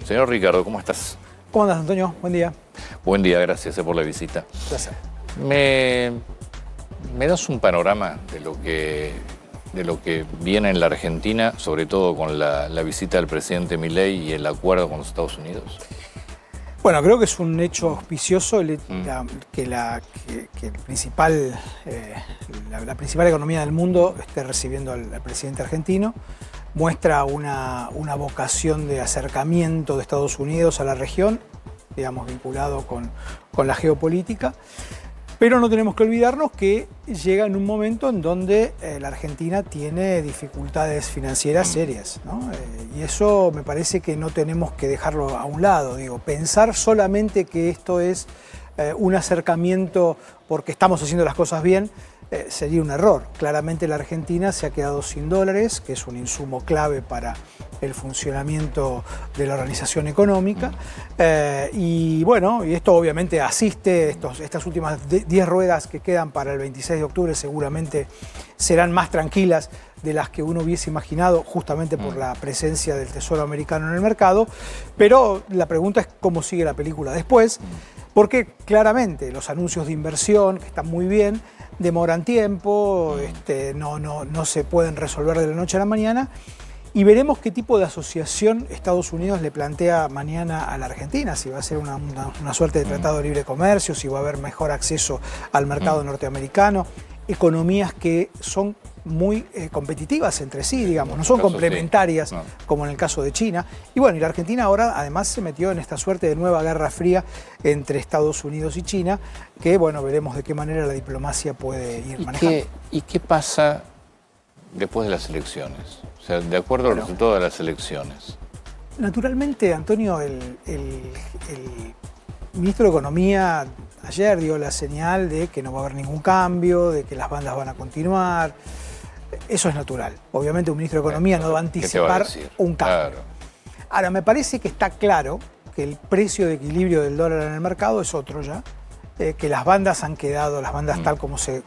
Señor Ricardo, ¿cómo estás? ¿Cómo andas, Antonio? Buen día. Buen día, gracias por la visita. Gracias. ¿Me das un panorama de lo que viene en la Argentina, sobre todo con la visita del presidente Milei y el acuerdo con los Estados Unidos? Bueno, creo que es un hecho auspicioso que la principal economía del mundo esté recibiendo al presidente argentino. Muestra una vocación de acercamiento de Estados Unidos a la región, digamos, vinculado con la geopolítica. Pero no tenemos que olvidarnos que llega en un momento en donde la Argentina tiene dificultades financieras serias, ¿no? Y eso me parece que no tenemos que dejarlo a un lado. Digo, pensar solamente que esto es un acercamiento porque estamos haciendo las cosas bien sería un error. Claramente la Argentina se ha quedado sin dólares, que es un insumo clave para el funcionamiento de la organización económica. Y bueno, y esto obviamente asiste, estas últimas 10 ruedas que quedan para el 26 de octubre seguramente serán más tranquilas de las que uno hubiese imaginado, justamente por la presencia del Tesoro americano en el mercado. Pero la pregunta es cómo sigue la película después, porque claramente los anuncios de inversión, que están muy bien, demoran tiempo, no se pueden resolver de la noche a la mañana, y veremos qué tipo de asociación Estados Unidos le plantea mañana a la Argentina, si va a ser una suerte de tratado de libre comercio, si va a haber mejor acceso al mercado norteamericano, economías que son muy competitivas entre sí, digamos, no son complementarias como en el caso de China. Y bueno, y la Argentina ahora además se metió en esta suerte de nueva guerra fría entre Estados Unidos y China, que bueno, veremos de qué manera la diplomacia puede ir manejando. ¿Y qué pasa después de las elecciones? O sea, de acuerdo al resultado de las elecciones. Naturalmente, Antonio, el ministro de Economía ayer dio la señal de que no va a haber ningún cambio, de que las bandas van a continuar. Eso es natural. Obviamente un ministro de Economía no va a anticipar un cambio. Claro. Ahora, me parece que está claro que el precio de equilibrio del dólar en el mercado es otro ya, que las bandas han quedado, las bandas tal como se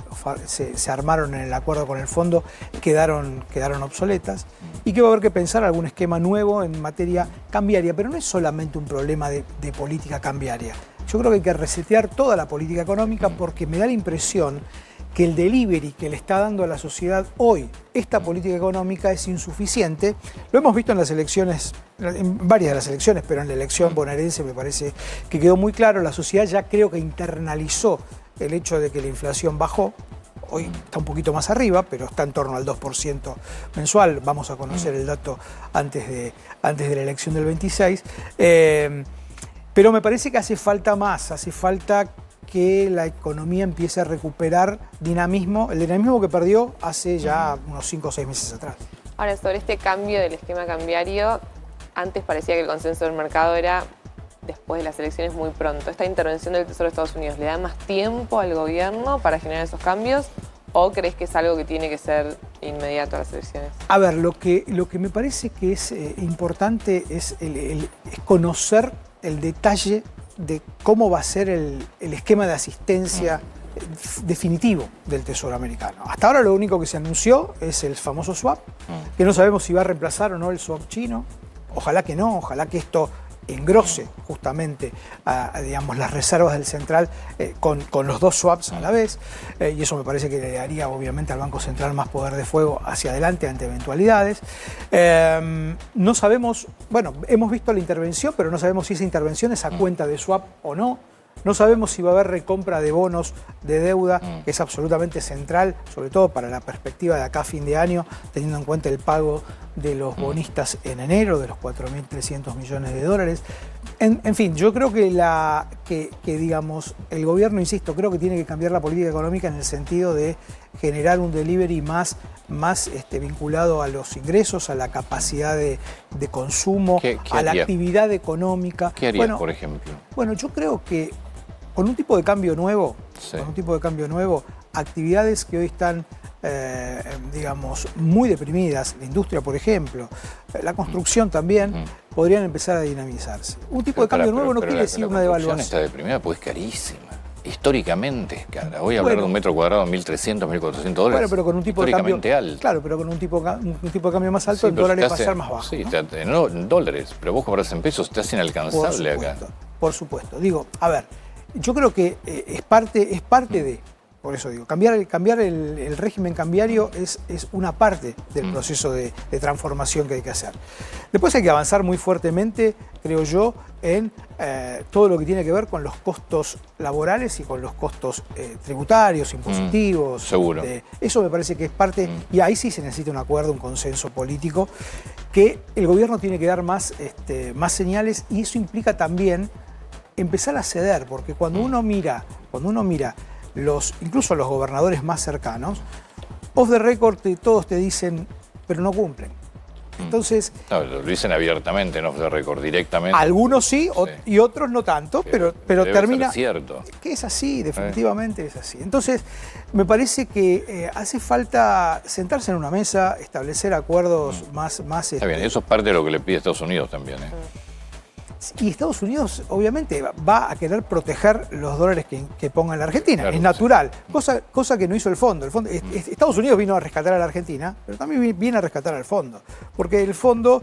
armaron en el acuerdo con el fondo, quedaron obsoletas, y que va a haber que pensar algún esquema nuevo en materia cambiaria, pero no es solamente un problema de política cambiaria. Yo creo que hay que resetear toda la política económica, porque me da la impresión que el delivery que le está dando a la sociedad hoy esta política económica es insuficiente. Lo hemos visto en las elecciones, en varias de las elecciones, pero en la elección bonaerense me parece que quedó muy claro. La sociedad ya creo que internalizó el hecho de que la inflación bajó. Hoy está un poquito más arriba, pero está en torno al 2% mensual. Vamos a conocer el dato antes de la elección del 26. Pero me parece que hace falta más, hace falta que la economía empiece a recuperar dinamismo, el dinamismo que perdió hace ya unos 5 o 6 meses atrás. Ahora, sobre este cambio del esquema cambiario, antes parecía que el consenso del mercado era después de las elecciones muy pronto. ¿Esta intervención del Tesoro de Estados Unidos le da más tiempo al gobierno para generar esos cambios? ¿O crees que es algo que tiene que ser inmediato a las elecciones? A ver, lo que me parece que es importante es conocer el detalle de cómo va a ser el esquema de asistencia definitivo del Tesoro americano. Hasta ahora lo único que se anunció es el famoso swap, que no sabemos si va a reemplazar o no el swap chino. Ojalá que no, ojalá que esto engrose justamente digamos, las reservas del central con los dos swaps a la vez, y eso me parece que le daría obviamente al Banco Central más poder de fuego hacia adelante ante eventualidades. No sabemos, bueno, hemos visto la intervención, pero no sabemos si esa intervención es a cuenta de swap o no. No sabemos si va a haber recompra de bonos de deuda, que es absolutamente central, sobre todo para la perspectiva de acá a fin de año, teniendo en cuenta el pago de los bonistas en enero, de los 4.300 millones de dólares. En fin, yo creo que digamos, el gobierno, insisto, creo que tiene que cambiar la política económica en el sentido de generar un delivery más vinculado a los ingresos, a la capacidad de consumo, a la actividad económica. ¿Qué harías, por ejemplo? Bueno, yo creo que con un tipo de cambio nuevo, actividades que hoy están, digamos, muy deprimidas, la industria, por ejemplo, la construcción también, podrían empezar a dinamizarse. Un tipo de cambio nuevo no quiere decir una devaluación. La construcción está deprimida porque es carísima. históricamente es cara. Voy a hablar de un metro cuadrado de $1.300, $1.400. Bueno, pero con un tipo de cambio alto. Claro, pero con un tipo de cambio más alto, el dólar va a ser más bajo. Sí, ¿no? no en dólares, pero vos cobras en pesos, te hace inalcanzable acá. Por supuesto. Digo, a ver, yo creo que es parte de... Por eso digo, cambiar el régimen cambiario es una parte del proceso de transformación que hay que hacer. Después hay que avanzar muy fuertemente, creo yo, en todo lo que tiene que ver con los costos laborales y con los costos tributarios, impositivos. Seguro. Eso me parece que es parte, y ahí sí se necesita un acuerdo, un consenso político, que el gobierno tiene que dar más señales, y eso implica también empezar a ceder, porque cuando uno mira incluso los gobernadores más cercanos, off the record todos te dicen, pero no cumplen. Entonces... No, lo dicen abiertamente, no off the record, directamente. Algunos sí, y otros no tanto, pero termina... Es cierto. Que es así, definitivamente es así. Entonces, me parece que hace falta sentarse en una mesa, establecer acuerdos más... Está bien, eso es parte de lo que le pide Estados Unidos también, Y Estados Unidos, obviamente, va a querer proteger los dólares que ponga la Argentina. Claro, es natural. Cosa que no hizo el fondo. Estados Unidos vino a rescatar a la Argentina, pero también viene a rescatar al fondo. Porque el fondo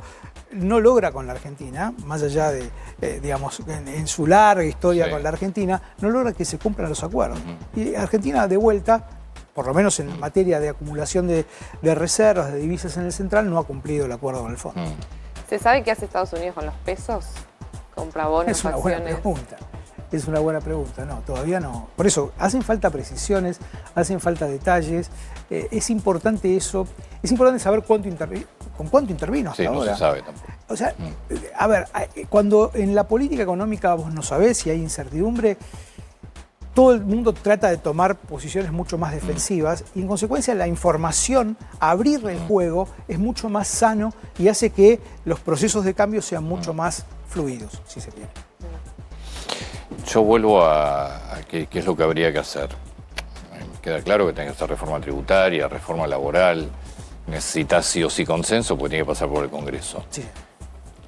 no logra con la Argentina, más allá de, digamos, en su larga historia con la Argentina, no logra que se cumplan los acuerdos. Y Argentina, de vuelta, por lo menos en materia de acumulación de reservas, de divisas en el central, no ha cumplido el acuerdo con el fondo. ¿Se sabe qué hace Estados Unidos con los pesos? ¿Compra bonos, Es una buena pregunta. Es una buena pregunta. No, todavía no. Por eso, hacen falta precisiones, hacen falta detalles. Es importante eso. Es importante saber con cuánto intervino hasta ahora. No se sabe tampoco. O sea, a ver, cuando en la política económica vos no sabés si hay incertidumbre, todo el mundo trata de tomar posiciones mucho más defensivas y en consecuencia la información, abrir el juego, es mucho más sano y hace que los procesos de cambio sean mucho más fluidos, si se quiere. Yo vuelvo a qué es lo que habría que hacer. Me queda claro que tiene que hacer reforma tributaria, reforma laboral, necesita sí o sí consenso porque tiene que pasar por el Congreso. Sí.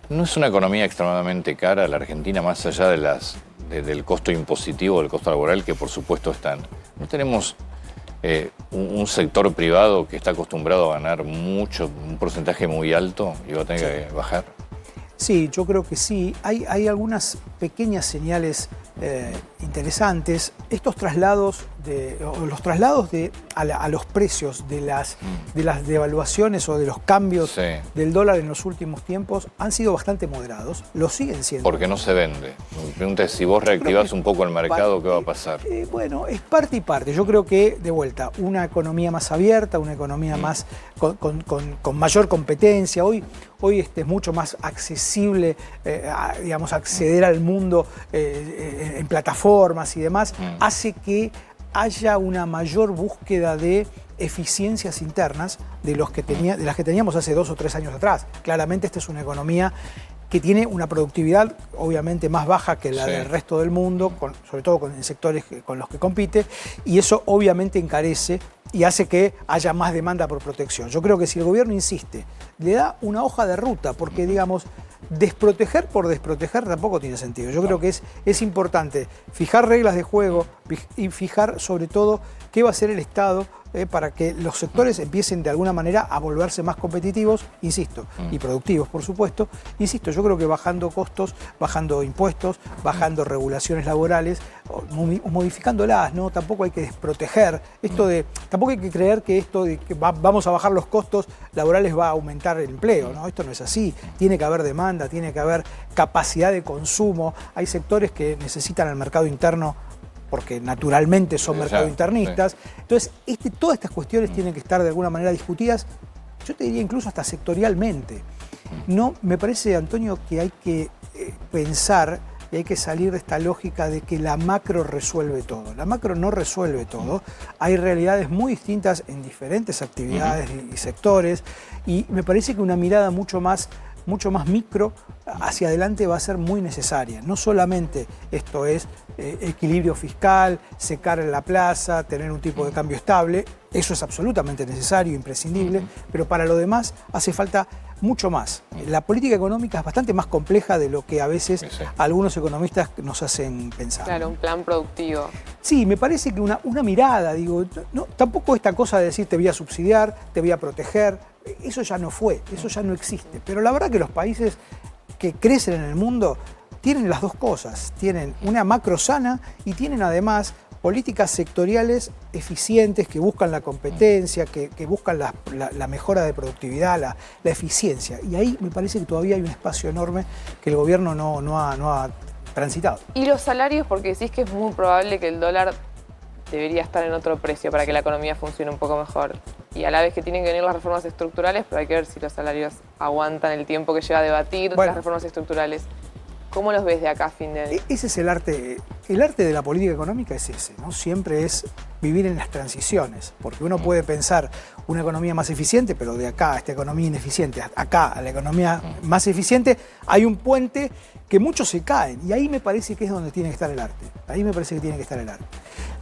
No es una economía extremadamente cara la Argentina, más allá del costo impositivo, del costo laboral, que por supuesto están. No tenemos un sector privado que está acostumbrado a ganar mucho, un porcentaje muy alto y va a tener que bajar. Sí, yo creo que sí. Hay algunas pequeñas señales interesantes. Estos traslados, a los precios de las devaluaciones o de los cambios del dólar en los últimos tiempos han sido bastante moderados. Lo siguen siendo. Porque no se vende. Mi pregunta es, si vos reactivás un poco el mercado, ¿qué va a pasar? Bueno, es parte y parte. Yo creo que, de vuelta, una economía más abierta, una economía más con mayor competencia. Hoy es mucho más accesible, digamos, acceder al mundo en plataformas y demás, hace que haya una mayor búsqueda de eficiencias internas de las que teníamos hace 2 o 3 años atrás. Claramente esta es una economía que tiene una productividad obviamente más baja que la del resto del mundo, sobre todo en sectores con los que compite, y eso obviamente encarece y hace que haya más demanda por protección. Yo creo que si el gobierno insiste, le da una hoja de ruta, porque digamos, desproteger por desproteger tampoco tiene sentido. Yo creo que es importante fijar reglas de juego y fijar sobre todo qué va a hacer el Estado para que los sectores empiecen de alguna manera a volverse más competitivos, insisto, y productivos, por supuesto. Insisto, yo creo que bajando costos, bajando impuestos, bajando regulaciones laborales, modificándolas, ¿no? Tampoco hay que desproteger. Tampoco hay que creer que esto de que vamos a bajar los costos laborales va a aumentar el empleo, ¿no? Esto no es así. Tiene que haber demanda, tiene que haber capacidad de consumo. Hay sectores que necesitan el mercado interno porque naturalmente son mercado internistas. Entonces, todas estas cuestiones tienen que estar de alguna manera discutidas, yo te diría incluso hasta sectorialmente. No, me parece, Antonio, que hay que pensar y hay que salir de esta lógica de que la macro resuelve todo. La macro no resuelve todo. Hay realidades muy distintas en diferentes actividades y sectores, y me parece que una mirada mucho más micro hacia adelante va a ser muy necesaria. No solamente esto es equilibrio fiscal, secar en la plaza, tener un tipo de cambio estable, eso es absolutamente necesario, imprescindible, pero para lo demás hace falta mucho más. La política económica es bastante más compleja de lo que a veces algunos economistas nos hacen pensar. Claro, un plan productivo. Sí, me parece que una mirada, digo, tampoco esta cosa de decir te voy a subsidiar, te voy a proteger, eso ya no fue, eso ya no existe. Pero la verdad que los países que crecen en el mundo tienen las dos cosas, tienen una macro sana y tienen además políticas sectoriales eficientes que buscan la competencia, que buscan la mejora de productividad, la eficiencia. Y ahí me parece que todavía hay un espacio enorme que el gobierno no ha transitado. Y los salarios, porque decís que es muy probable que el dólar debería estar en otro precio para que la economía funcione un poco mejor. Y a la vez que tienen que venir las reformas estructurales, pero hay que ver si los salarios aguantan el tiempo que lleva a debatir las reformas estructurales. ¿Cómo los ves de acá a fin de año? Ese es el arte de la política económica es ese, ¿no? Siempre es vivir en las transiciones, porque uno puede pensar una economía más eficiente, pero de acá a esta economía ineficiente, acá a la economía más eficiente, hay un puente que muchos se caen, y ahí me parece que es donde tiene que estar el arte. Ahí me parece que tiene que estar el arte.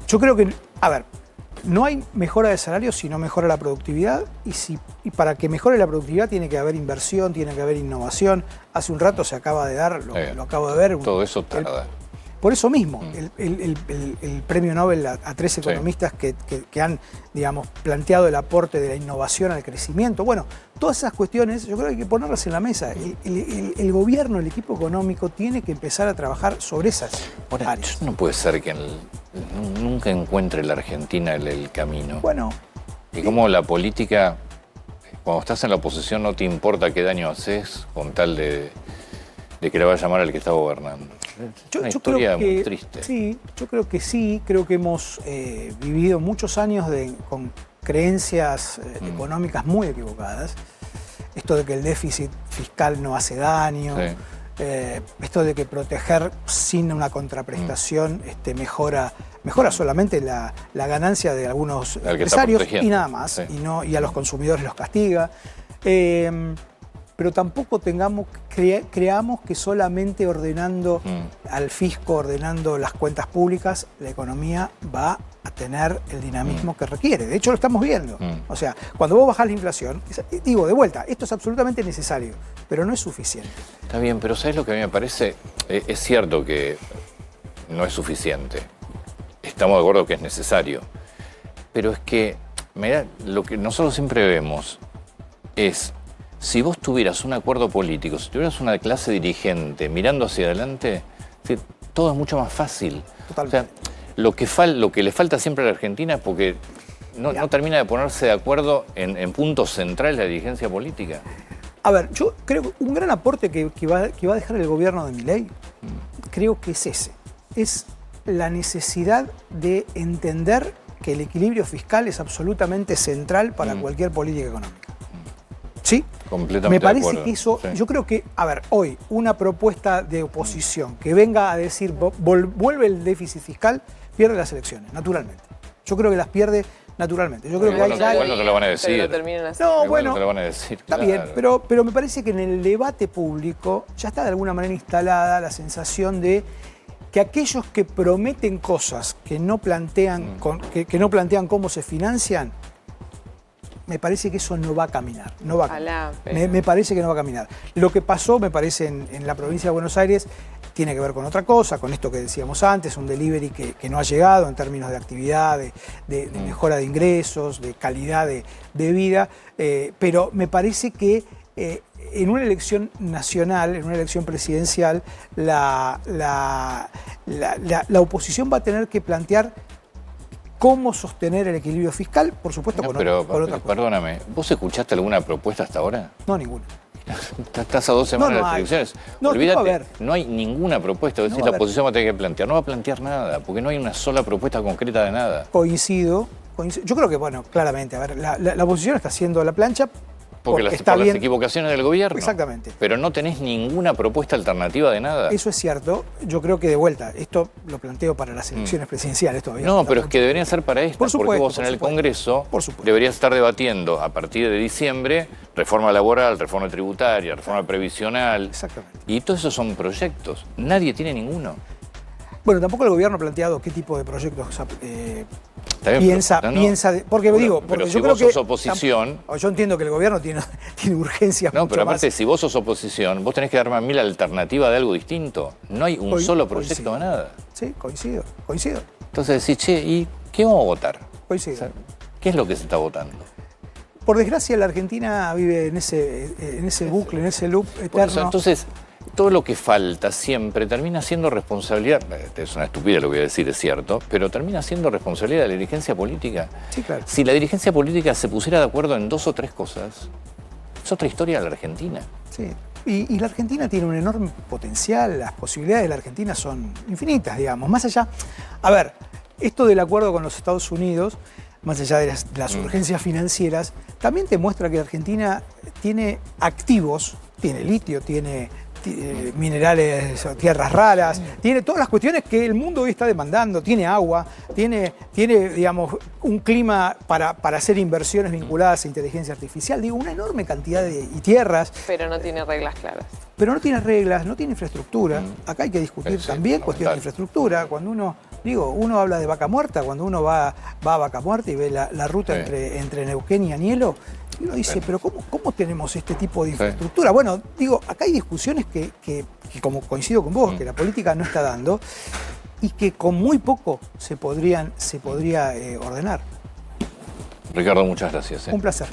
Yo creo que, a ver, no hay mejora de salarios si no mejora la productividad, y para que mejore la productividad tiene que haber inversión, tiene que haber innovación. Hace un rato se acaba de dar, lo acabo de ver. Todo eso tarda. Por eso mismo, el premio Nobel a 3 economistas que han, digamos, planteado el aporte de la innovación al crecimiento. Bueno, todas esas cuestiones yo creo que hay que ponerlas en la mesa. El gobierno, el equipo económico tiene que empezar a trabajar sobre esas áreas. No puede ser que nunca encuentre la Argentina el camino. Bueno. Y como la política, cuando estás en la oposición no te importa qué daño haces con tal de que le va a llamar al que está gobernando. Es una historia muy triste. Sí, yo creo que sí. Creo que hemos vivido muchos años con creencias económicas muy equivocadas. Esto de que el déficit fiscal no hace daño. Esto de que proteger sin una contraprestación mejora solamente la ganancia de algunos empresarios y nada más. Y a los consumidores los castiga. Pero tampoco creamos que solamente ordenando al fisco, ordenando las cuentas públicas, la economía va a tener el dinamismo que requiere. De hecho, lo estamos viendo. O sea, cuando vos bajás la inflación, digo, de vuelta, esto es absolutamente necesario, pero no es suficiente. Está bien, pero ¿sabes lo que a mí me parece? Es cierto que no es suficiente. Estamos de acuerdo que es necesario. Pero es que, mirá, lo que nosotros siempre vemos es, si vos tuvieras un acuerdo político, si tuvieras una clase dirigente mirando hacia adelante, todo es mucho más fácil. Totalmente. O sea, lo que le falta siempre a la Argentina es porque no termina de ponerse de acuerdo en puntos centrales de la dirigencia política. A ver, yo creo que un gran aporte que va a dejar el gobierno de Milei, creo que es ese. Es la necesidad de entender que el equilibrio fiscal es absolutamente central para cualquier política económica. ¿Sí? Completamente. Me parece de acuerdo. que eso, yo creo que, a ver, hoy una propuesta de oposición que venga a decir vuelve el déficit fiscal, pierde las elecciones, naturalmente. Yo creo que las pierde naturalmente. Yo creo que igual no te lo van a decir. No, bueno, no te lo van a decir. Está bien, pero me parece que en el debate público ya está de alguna manera instalada la sensación de que aquellos que prometen cosas que no plantean, que no plantean cómo se financian, me parece que eso no va a caminar. No va a caminar. Me parece que no va a caminar. Lo que pasó, me parece, en la provincia de Buenos Aires, tiene que ver con otra cosa, con esto que decíamos antes, un delivery que no ha llegado en términos de actividad, de mejora de ingresos, de calidad de vida, pero me parece que en una elección nacional, en una elección presidencial, la oposición va a tener que plantear cómo sostener el equilibrio fiscal, por supuesto, con otras cosas. Perdóname, ¿vos escuchaste alguna propuesta hasta ahora? No, ninguna. Estás a 2 semanas de las elecciones. Olvídate, no hay ninguna propuesta. Es decir, la oposición va a tener que plantear. No va a plantear nada, porque no hay una sola propuesta concreta de nada. Coincido. Yo creo que, bueno, claramente, a ver, la oposición está haciendo la plancha. Porque por las equivocaciones del gobierno. Exactamente. Pero no tenés ninguna propuesta alternativa de nada. Eso es cierto. Yo creo que de vuelta, esto lo planteo para las elecciones presidenciales todavía. No, pero es que deberían ser para esto. Por supuesto, porque vos en el Congreso deberías estar debatiendo a partir de diciembre reforma laboral, reforma tributaria, reforma previsional. Exactamente. Y todos esos son proyectos. Nadie tiene ninguno. Bueno, tampoco el gobierno ha planteado qué tipo de proyectos Está bien, piensa, pero, no, porque pero, digo, pero porque si yo creo vos que sos oposición. yo entiendo que el gobierno tiene urgencias. No, mucho pero aparte, más. si vos sos oposición, vos tenés que dar más mil alternativas de algo distinto. No hay un solo proyecto de nada. Sí, coincido. Entonces decís, che, ¿y qué vamos a votar? Coincido. O sea, ¿qué es lo que se está votando? Por desgracia, la Argentina vive en ese bucle, en ese loop eterno. Por eso, entonces, todo lo que falta siempre termina siendo responsabilidad, es una estupidez lo que voy a decir, es cierto, pero termina siendo responsabilidad de la dirigencia política. Sí, claro. Si la dirigencia política se pusiera de acuerdo en 2 o 3 cosas, es otra historia de la Argentina. Sí. Y la Argentina tiene un enorme potencial, las posibilidades de la Argentina son infinitas, digamos. Más allá, a ver, esto del acuerdo con los Estados Unidos, más allá de las urgencias financieras, también te muestra que la Argentina tiene activos, tiene litio, tiene minerales, tierras raras, tiene todas las cuestiones que el mundo hoy está demandando, tiene agua, tiene digamos, un clima para hacer inversiones vinculadas a inteligencia artificial, digo, una enorme cantidad y tierras. Pero no tiene reglas claras. Pero no tiene reglas, no tiene infraestructura. Acá hay que discutir también cuestiones de infraestructura. Cuando uno habla de Vaca Muerta, cuando uno va a Vaca Muerta y ve la ruta entre Neuquén y Anielo, y uno dice, pero ¿cómo tenemos este tipo de infraestructura? Bueno, digo, acá hay discusiones que como coincido con vos, que la política no está dando y que con muy poco se podría ordenar. Ricardo, muchas gracias. Un placer.